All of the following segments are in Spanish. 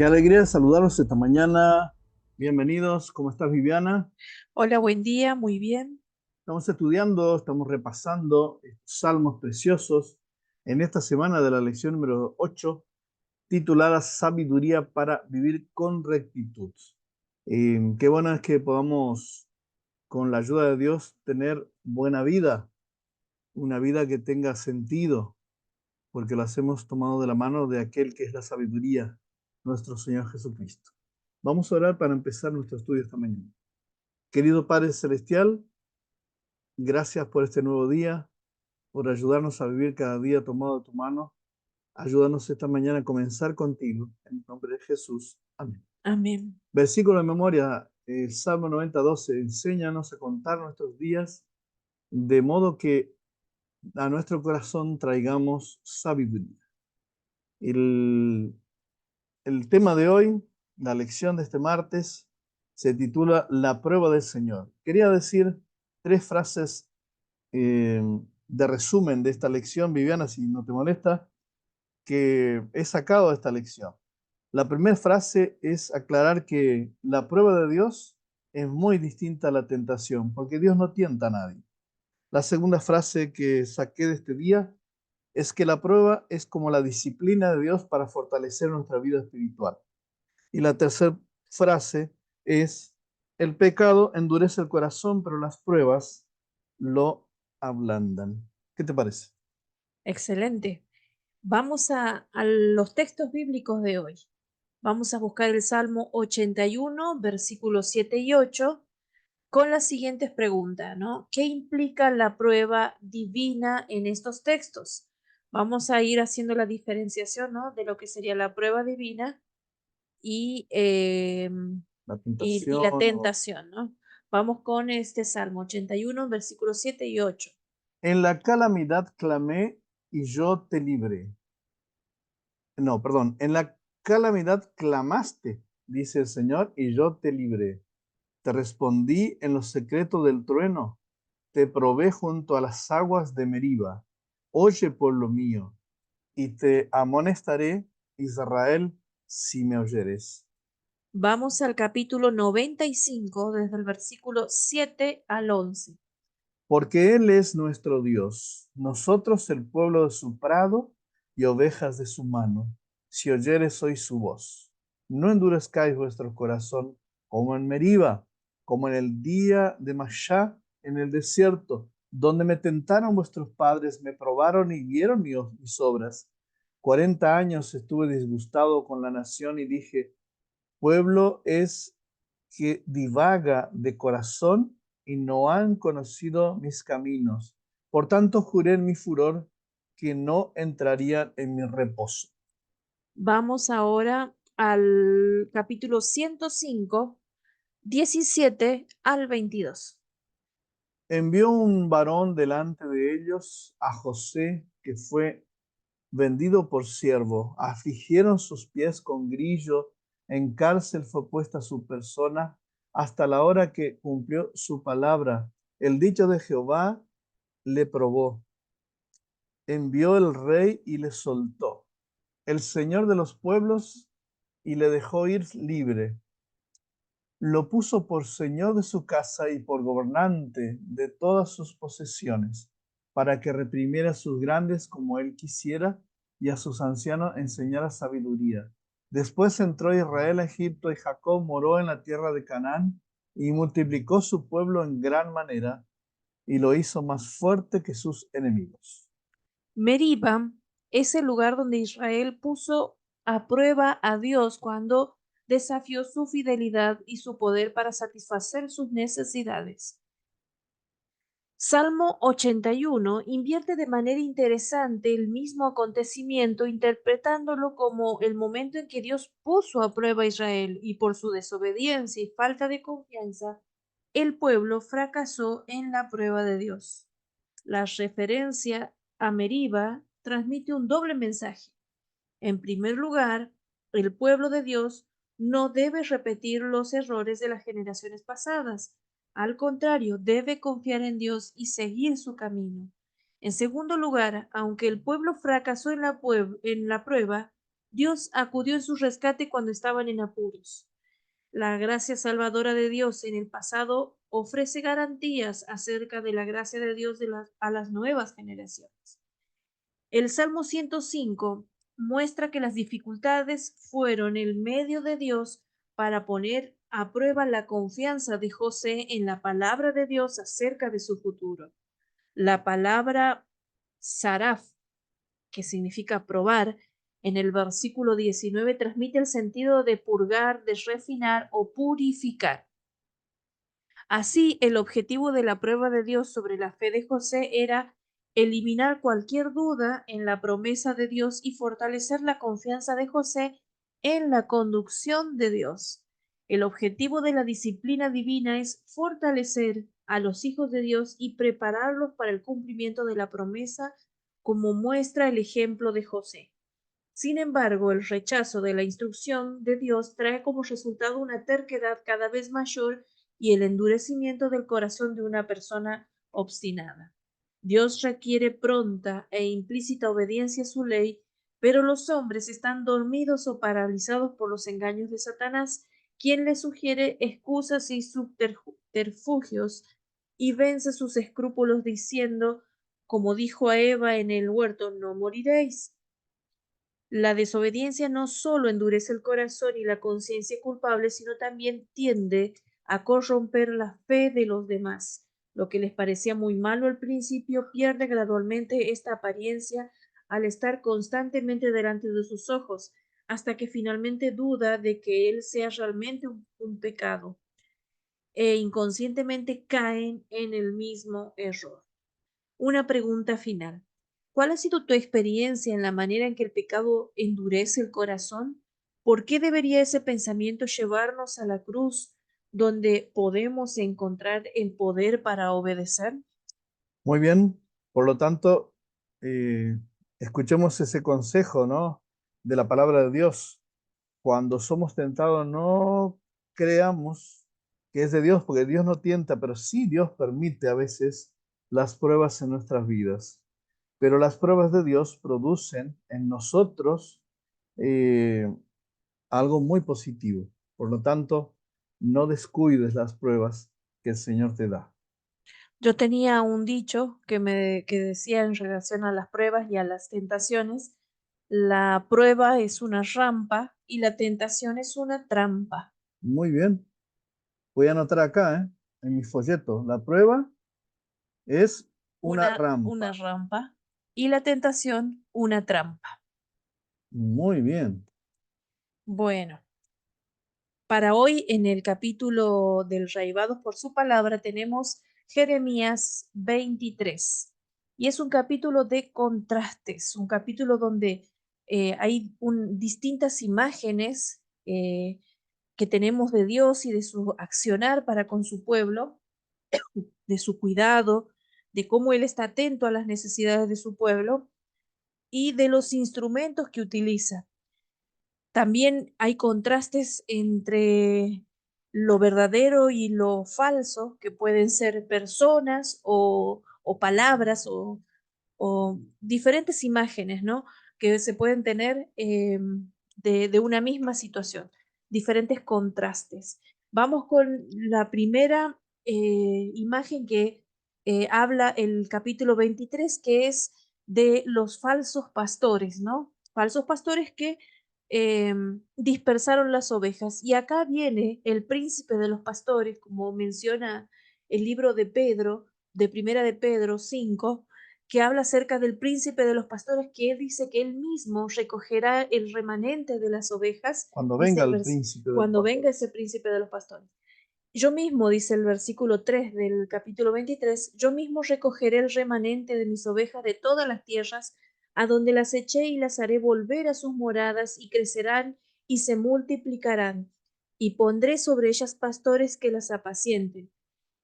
Qué alegría saludarlos esta mañana. Bienvenidos. ¿Cómo estás, Viviana? Hola, buen día, muy bien. Estamos estudiando, estamos repasando estos salmos preciosos en esta semana de la lección número 8, titulada Sabiduría para vivir con rectitud. Qué bueno es que podamos, con la ayuda de Dios, tener buena vida, una vida que tenga sentido, porque lo hacemos tomado de la mano de aquel que es la sabiduría, nuestro Señor Jesucristo. Vamos a orar para empezar nuestro estudio esta mañana. Querido Padre Celestial, gracias por este nuevo día, por ayudarnos a vivir cada día tomado de tu mano. Ayúdanos esta mañana a comenzar contigo. En el nombre de Jesús. Amén. Amén. Versículo de memoria, Salmo 90:12. Enséñanos a contar nuestros días de modo que a nuestro corazón traigamos sabiduría. El, el tema de hoy, la lección de este martes, se titula La prueba del Señor. Quería decir tres frases eh, de resumen de esta lección, Viviana, si no te molesta, que he sacado de esta lección. La primera frase es aclarar que la prueba de Dios es muy distinta a la tentación, porque Dios no tienta a nadie. La segunda frase que saqué de este día es que la prueba es como la disciplina de Dios para fortalecer nuestra vida espiritual. Y la tercera frase es, el pecado endurece el corazón, pero las pruebas lo ablandan. ¿Qué te parece? Excelente. Vamos a los textos bíblicos de hoy. Vamos a buscar el Salmo 81, versículos 7 y 8, con las siguientes preguntas, ¿no? ¿Qué implica la prueba divina en estos textos? Vamos a ir haciendo la diferenciación, ¿no? De lo que sería la prueba divina y, eh, La y la tentación. tentación, ¿no? Vamos con este Salmo 81, versículos 7 y 8. En la calamidad clamé y yo te libré. No, perdón. En la calamidad clamaste, dice el Señor, y yo te libré. Te respondí en lo secreto del trueno. Te probé junto a las aguas de Meriba. Oye, pueblo mío, y te amonestaré, Israel, si me oyeres. Vamos al capítulo 95 desde el versículo 7 al 11. Porque Él es nuestro Dios, nosotros el pueblo de su prado y ovejas de su mano. Si oyeres hoy su voz, no endurezcáis vuestro corazón como en Meriba, como en el día de Mashá en el desierto, donde me tentaron vuestros padres, me probaron y vieron mis obras. 40 años estuve disgustado con la nación y dije, pueblo es que divaga de corazón y no han conocido mis caminos. Por tanto, juré en mi furor que no entrarían en mi reposo. Vamos ahora al capítulo 105, 17 al 22. Envió un varón delante de ellos a José, que fue vendido por siervo. Afligieron sus pies con grillo, en cárcel fue puesta su persona hasta la hora que cumplió su palabra. El dicho de Jehová le probó. Envió el rey y le soltó. El señor de los pueblos y le dejó ir libre. Lo puso por señor de su casa y por gobernante de todas sus posesiones, para que reprimiera a sus grandes como él quisiera y a sus ancianos enseñara sabiduría. Después entró Israel a Egipto y Jacob moró en la tierra de Canaán y multiplicó su pueblo en gran manera y lo hizo más fuerte que sus enemigos. Meriba es el lugar donde Israel puso a prueba a Dios cuando desafió su fidelidad y su poder para satisfacer sus necesidades. Salmo 81 invierte de manera interesante el mismo acontecimiento, interpretándolo como el momento en que Dios puso a prueba a Israel y por su desobediencia y falta de confianza, el pueblo fracasó en la prueba de Dios. La referencia a Meriba transmite un doble mensaje. En primer lugar, el pueblo de Dios no debe repetir los errores de las generaciones pasadas. Al contrario, debe confiar en Dios y seguir su camino. En segundo lugar, aunque el pueblo fracasó en la prueba, Dios acudió en su rescate cuando estaban en apuros. La gracia salvadora de Dios en el pasado ofrece garantías acerca de la gracia de Dios a las nuevas generaciones. El Salmo 105 muestra que las dificultades fueron el medio de Dios para poner a prueba la confianza de José en la palabra de Dios acerca de su futuro. La palabra saraf, que significa probar, en el versículo 19 transmite el sentido de purgar, de refinar o purificar. Así, el objetivo de la prueba de Dios sobre la fe de José era eliminar cualquier duda en la promesa de Dios y fortalecer la confianza de José en la conducción de Dios. El objetivo de la disciplina divina es fortalecer a los hijos de Dios y prepararlos para el cumplimiento de la promesa, como muestra el ejemplo de José. Sin embargo, el rechazo de la instrucción de Dios trae como resultado una terquedad cada vez mayor y el endurecimiento del corazón de una persona obstinada. Dios requiere pronta e implícita obediencia a su ley, pero los hombres están dormidos o paralizados por los engaños de Satanás, quien les sugiere excusas y subterfugios y vence sus escrúpulos diciendo, como dijo a Eva en el huerto, no moriréis. La desobediencia no solo endurece el corazón y la conciencia culpable, sino también tiende a corromper la fe de los demás. Lo que les parecía muy malo al principio pierde gradualmente esta apariencia al estar constantemente delante de sus ojos, hasta que finalmente duda de que él sea realmente un pecado e inconscientemente caen en el mismo error. Una pregunta final. ¿Cuál ha sido tu experiencia en la manera en que el pecado endurece el corazón? ¿Por qué debería ese pensamiento llevarnos a la cruz donde podemos encontrar el poder para obedecer? Muy bien, por lo tanto, eh, escuchemos ese consejo, ¿no? De la palabra de Dios. Cuando somos tentados, no creamos que es de Dios, porque Dios no tienta, pero sí Dios permite a veces las pruebas en nuestras vidas. Pero las pruebas de Dios producen en nosotros eh, algo muy positivo. Por lo tanto, no descuides las pruebas que el Señor te da. Yo tenía un dicho que decía en relación a las pruebas y a las tentaciones, la prueba es una rampa y la tentación es una trampa. Muy bien. Voy a anotar acá, en mi folleto. La prueba es una Una rampa. rampa y la tentación una trampa. Muy bien. Bueno, para hoy en el capítulo del Raivados por su palabra tenemos Jeremías 23 y es un capítulo de contrastes, un capítulo donde hay distintas imágenes que tenemos de Dios y de su accionar para con su pueblo, de su cuidado, de cómo Él está atento a las necesidades de su pueblo y de los instrumentos que utiliza. También hay contrastes entre lo verdadero y lo falso, que pueden ser personas o palabras o diferentes imágenes, ¿no? Que se pueden tener de una misma situación, diferentes contrastes. Vamos con la primera imagen que habla el capítulo 23, que es de los falsos pastores, ¿no? Falsos pastores que dispersaron las ovejas. Y acá viene el príncipe de los pastores, como menciona el libro de Pedro, de Primera de Pedro 5, que habla acerca del príncipe de los pastores, que él dice que él mismo recogerá el remanente de las ovejas, Cuando dice venga el príncipe de los cuando venga pastores. ese príncipe de los pastores. Yo mismo, dice el versículo 3 del capítulo 23, yo mismo recogeré el remanente de mis ovejas de todas las tierras, a donde las eché y las haré volver a sus moradas y crecerán y se multiplicarán, y pondré sobre ellas pastores que las apacienten,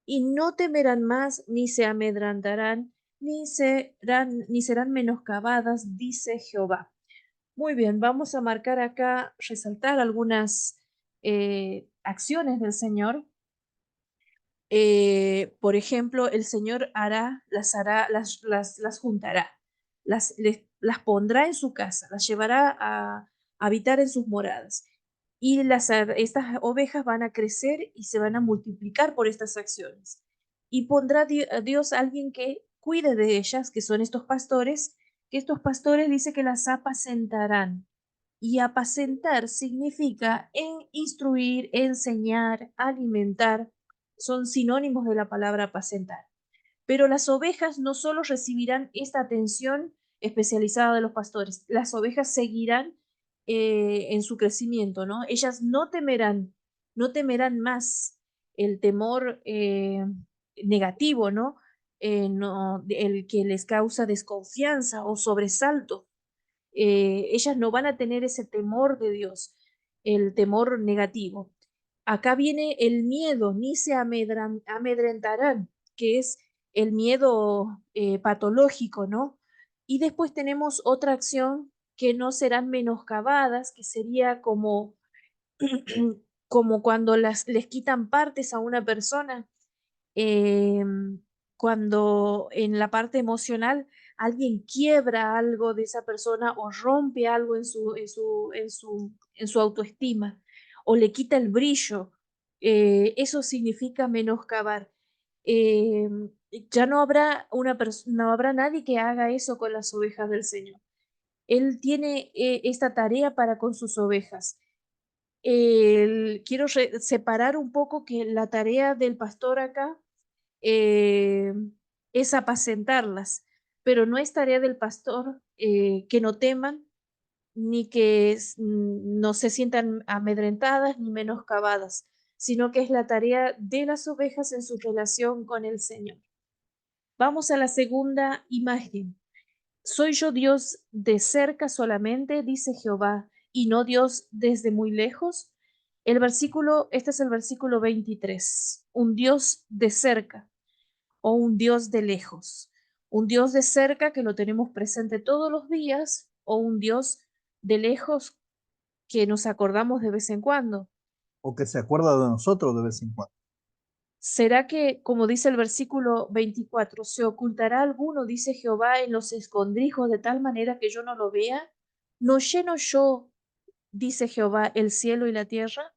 y no temerán más, ni se amedrentarán, ni serán menoscabadas, dice Jehová. Muy bien, vamos a marcar acá, resaltar algunas acciones del Señor. Por ejemplo, el Señor las juntará, las pondrá en su casa, las llevará habitar en sus moradas. Y estas ovejas van a crecer y se van a multiplicar por estas acciones. Y pondrá Dios a alguien que cuide de ellas, que son estos pastores, que estos pastores dice que las apacentarán. Y apacentar significa instruir, enseñar, alimentar, son sinónimos de la palabra apacentar. Pero las ovejas no solo recibirán esta atención especializada de los pastores, las ovejas seguirán en su crecimiento, ¿no? Ellas no temerán más el temor negativo, ¿no? No, el que les causa desconfianza o sobresalto. Ellas no van a tener ese temor de Dios, el temor negativo. Acá viene el miedo, ni se amedrentarán, que es el miedo patológico, ¿no? Y después tenemos otra acción que no serán menoscabadas, que sería como, como cuando les quitan partes a una persona, eh, cuando en la parte emocional alguien quiebra algo de esa persona o rompe algo en su autoestima o le quita el brillo, eso significa menoscabar. Eh, ya no habrá no habrá nadie que haga eso con las ovejas del Señor. Él tiene esta tarea para con sus ovejas. Quiero separar un poco que la tarea del pastor acá eh, es apacentarlas, pero no es tarea del pastor que no teman, ni que no se sientan amedrentadas ni menoscabadas, sino que es la tarea de las ovejas en su relación con el Señor. Vamos a la segunda imagen. ¿Soy yo Dios de cerca solamente, dice Jehová, y no Dios desde muy lejos? Este es el versículo 23. Un Dios de cerca o un Dios de lejos. Un Dios de cerca que lo tenemos presente todos los días o un Dios de lejos que nos acordamos de vez en cuando. O que se acuerda de nosotros de vez en cuando. ¿Será que, como dice el versículo 24, se ocultará alguno, dice Jehová, en los escondrijos de tal manera que yo no lo vea? ¿No lleno yo, dice Jehová, el cielo y la tierra?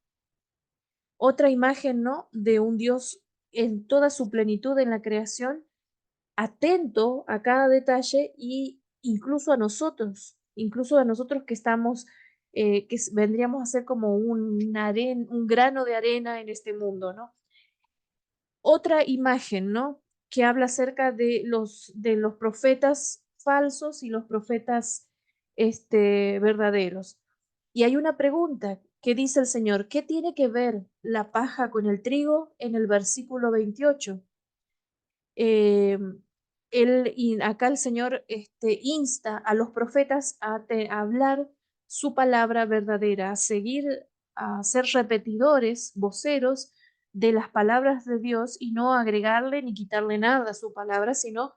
Otra imagen, ¿no? De un Dios en toda su plenitud en la creación, atento a cada detalle y incluso a nosotros que estamos, vendríamos a ser como un grano de arena en este mundo, ¿no? Otra imagen, ¿no? Que habla acerca de los profetas falsos y los profetas verdaderos. Y hay una pregunta que dice el Señor, ¿qué tiene que ver la paja con el trigo en el versículo 28? Eh, acá el Señor insta a los profetas a hablar su palabra verdadera, a seguir, a ser repetidores, voceros de las palabras de Dios y no agregarle ni quitarle nada a su palabra, sino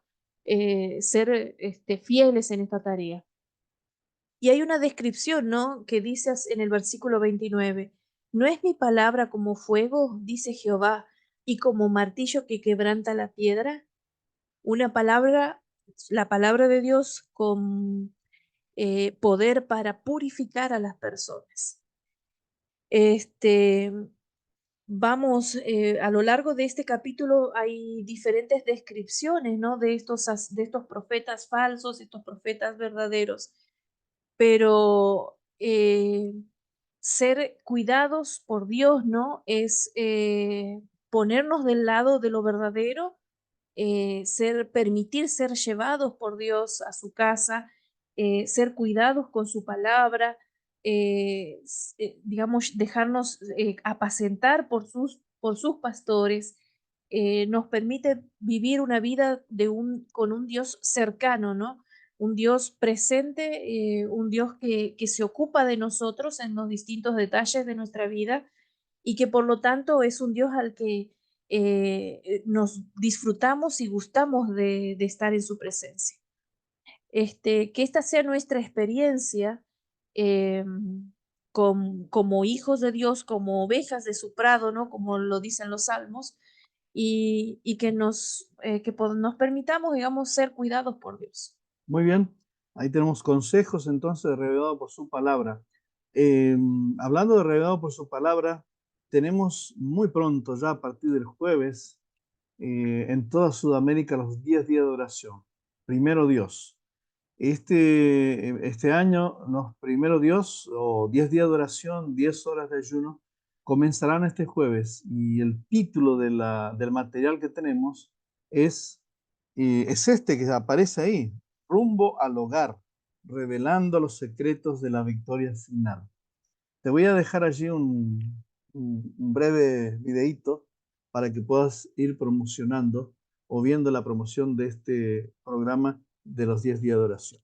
ser fieles en esta tarea. Y hay una descripción, ¿no? Que dice en el versículo 29, ¿no es mi palabra como fuego, dice Jehová, y como martillo que quebranta la piedra? Una palabra, la palabra de Dios con poder para purificar a las personas. Este, vamos, a lo largo de este capítulo hay diferentes descripciones, ¿no? De estos profetas falsos, estos profetas verdaderos, pero ser cuidados por Dios, ¿no? Es ponernos del lado de lo verdadero, permitir ser llevados por Dios a su casa, ser cuidados con su palabra, digamos, dejarnos apacentar por sus pastores, nos permite vivir una vida con un Dios cercano, ¿no? Un Dios presente, un Dios que se ocupa de nosotros en los distintos detalles de nuestra vida y que por lo tanto es un Dios al que nos disfrutamos y gustamos de estar en su presencia. Que esta sea nuestra experiencia eh, como hijos de Dios, como ovejas de su prado, ¿no? Como lo dicen los salmos, y que nos permitamos, digamos, ser cuidados por Dios. Muy bien, ahí tenemos consejos entonces revelados por su palabra. Hablando de regado por su palabra, tenemos muy pronto, ya a partir del jueves, en toda Sudamérica los 10 días de oración. Primero Dios. Este año, los primero Dios, o 10 días de oración, 10 horas de ayuno, comenzarán este jueves. Y el título del material que tenemos es este que aparece ahí, Rumbo al Hogar, revelando los secretos de la victoria final. Te voy a dejar allí un breve videíto para que puedas ir promocionando o viendo la promoción de este programa de los 10 días de oración.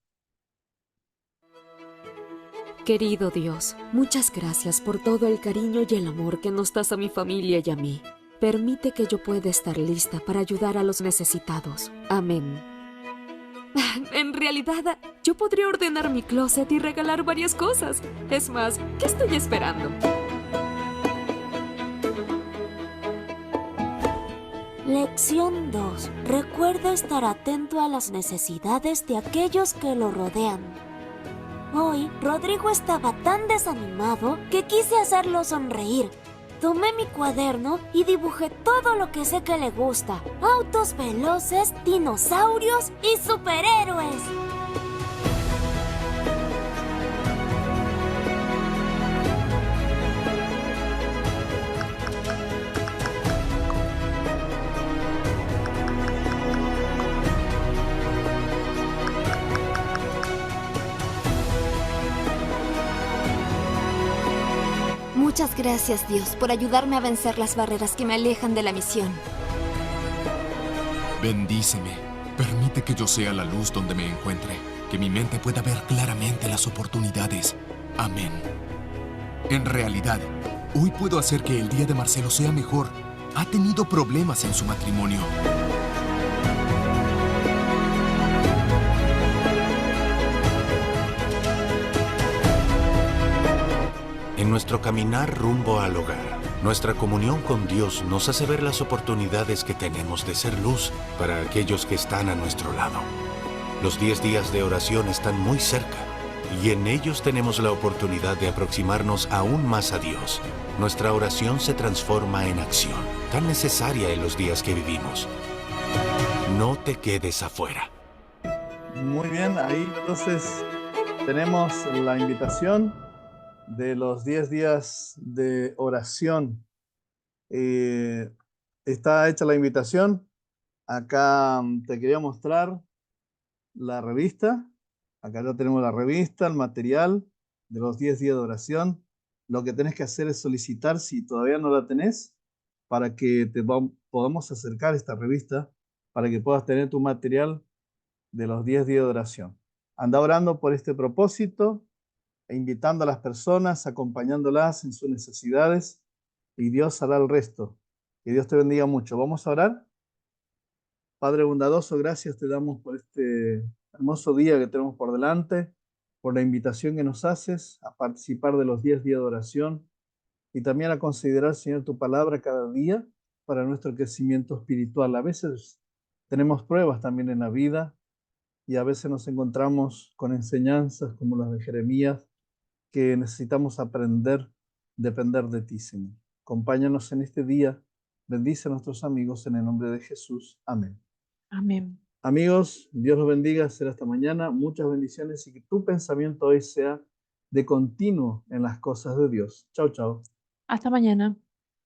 Querido Dios, muchas gracias por todo el cariño y el amor que nos das a mi familia y a mí. Permite que yo pueda estar lista para ayudar a los necesitados. Amén. En realidad, yo podría ordenar mi closet y regalar varias cosas. Es más, ¿qué estoy esperando? Lección 2. Recuerda estar atento a las necesidades de aquellos que lo rodean. Hoy, Rodrigo estaba tan desanimado que quise hacerlo sonreír. Tomé mi cuaderno y dibujé todo lo que sé que le gusta: autos veloces, dinosaurios y superhéroes. Muchas gracias, Dios, por ayudarme a vencer las barreras que me alejan de la misión. Bendíceme. Permite que yo sea la luz donde me encuentre, que mi mente pueda ver claramente las oportunidades. Amén. En realidad, hoy puedo hacer que el día de Marcelo sea mejor. Ha tenido problemas en su matrimonio. En nuestro caminar rumbo al hogar, nuestra comunión con Dios nos hace ver las oportunidades que tenemos de ser luz para aquellos que están a nuestro lado. Los 10 días de oración están muy cerca y en ellos tenemos la oportunidad de aproximarnos aún más a Dios. Nuestra oración se transforma en acción, tan necesaria en los días que vivimos. No te quedes afuera. Muy bien, ahí entonces tenemos la invitación de los 10 días de oración. Está hecha la invitación. Acá te quería mostrar la revista. Acá ya tenemos la revista, el material de los 10 días de oración. Lo que tenés que hacer es solicitar, si todavía no la tenés, para que podamos acercar esta revista, para que puedas tener tu material de los 10 días de oración. Anda orando por este propósito, e invitando a las personas, acompañándolas en sus necesidades, y Dios hará el resto. Que Dios te bendiga mucho. ¿Vamos a orar? Padre bondadoso, gracias te damos por este hermoso día que tenemos por delante, por la invitación que nos haces a participar de los 10 días de oración y también a considerar, Señor, tu palabra cada día para nuestro crecimiento espiritual. A veces tenemos pruebas también en la vida y a veces nos encontramos con enseñanzas como las de Jeremías, que necesitamos aprender, depender de ti, Señor. Acompáñanos en este día. Bendice a nuestros amigos en el nombre de Jesús. Amén. Amén. Amigos, Dios los bendiga. Será hasta mañana. Muchas bendiciones y que tu pensamiento hoy sea de continuo en las cosas de Dios. Chao, chao. Hasta mañana.